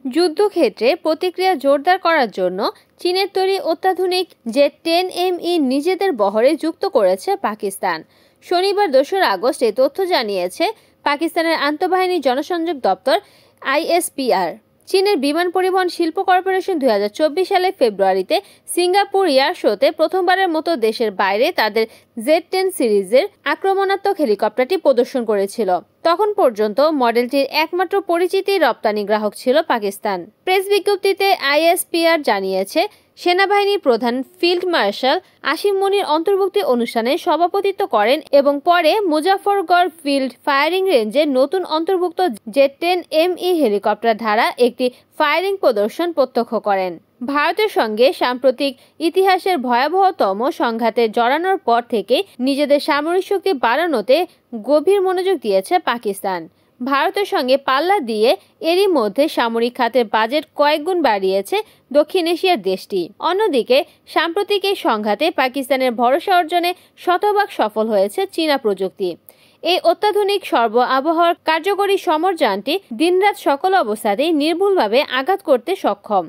যুদ্ধক্ষেত্রে প্রতিক্রিয়া জোরদার করার জন্য চীনের তৈরি অত্যাধুনিক জেট-10ME নিজেদের বহরে যুক্ত করেছে পাকিস্তান। শনিবার 2 আগস্ট এই তথ্য জানিয়েছে পাকিস্তানের আন্তঃবাহিনী জনসংযোগ দপ্তর ISPR। চীনের বিমান পরিবহন শিল্প কর্পোরেশন 2024 সালের ফেব্রুয়ারিতে সিঙ্গাপুর এয়ার শোতে প্রথমবারের মতো দেশের বাইরে তাদের Z-10 সিরিজের আক্রমণাত্মক হেলিকপ্টারটি প্রদর্শন করেছিল। তখন পর্যন্ত মডেলটির একমাত্র পরিচিতি রপ্তানি গ্রাহক ছিল পাকিস্তান। প্রেস বিজ্ঞপ্তিতে ISPR জানিয়েছে, সেনাবাহিনীর প্রধান ফিল্ড মার্শাল আসিম মনির অন্তর্ভুক্তি অনুষ্ঠানে সভাপতিত্ব করেন এবং পরে মুজাফফরগড় ফিল্ড ফায়ারিং রেঞ্জে নতুন অন্তর্ভুক্ত জেট-10ME হেলিকপ্টার দ্বারা একটি ফায়ারিং প্রদর্শন প্রত্যক্ষ করেন। ভারতের সঙ্গে সাম্প্রতিক ইতিহাসের ভয়াবহতম সংঘাতে জড়ানোর পর থেকে নিজেদের সামরিক শক্তি বাড়ানোতে গভীর মনোযোগ দিয়েছে পাকিস্তান। ভারতের সঙ্গে পাল্লা দিয়ে এরই মধ্যে সামরিক খাতের বাজেট কয়েকগুণ বাড়িয়েছে দক্ষিণ এশিয়ার দেশটি। অন্যদিকে সাম্প্রতিক এই সংঘাতে পাকিস্তানের ভরসা অর্জনে শতভাগ সফল হয়েছে চীনা প্রযুক্তি। এই অত্যাধুনিক সর্ব আবহাওয়ার কার্যকরী সমরযানটি দিনরাত সকল অবস্থাতেই নির্ভুলভাবে আঘাত করতে সক্ষম।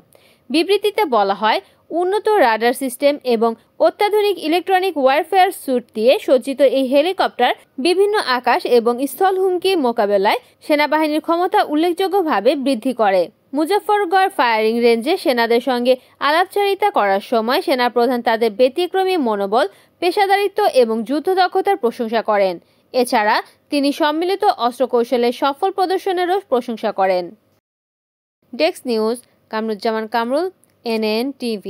বিবৃতিতে বলা হয়, উন্নত রাডার সিস্টেম এবং অত্যাধুনিক ইলেকট্রনিক ওয়ারফেয়ার স্যুট দিয়ে সজ্জিত এই হেলিকপ্টার বিভিন্ন আকাশ এবং স্থল হুমকি মোকাবেলায় সেনাবাহিনীর ক্ষমতা উল্লেখযোগ্যভাবে বৃদ্ধি করে। মুজাফফরগড় ফায়ারিং রেঞ্জে সেনাদের সঙ্গে আলাপচারিতা করার সময় সেনাপ্রধান তাদের ব্যতিক্রমী মনোবল, পেশাদারিত্ব এবং যুদ্ধ দক্ষতার প্রশংসা করেন। এছাড়া তিনি সম্মিলিত অস্ত্রকৌশলের সফল প্রদর্শনেরও প্রশংসা করেন। Desk news, Kamruzzaman Kamrul, NN TV।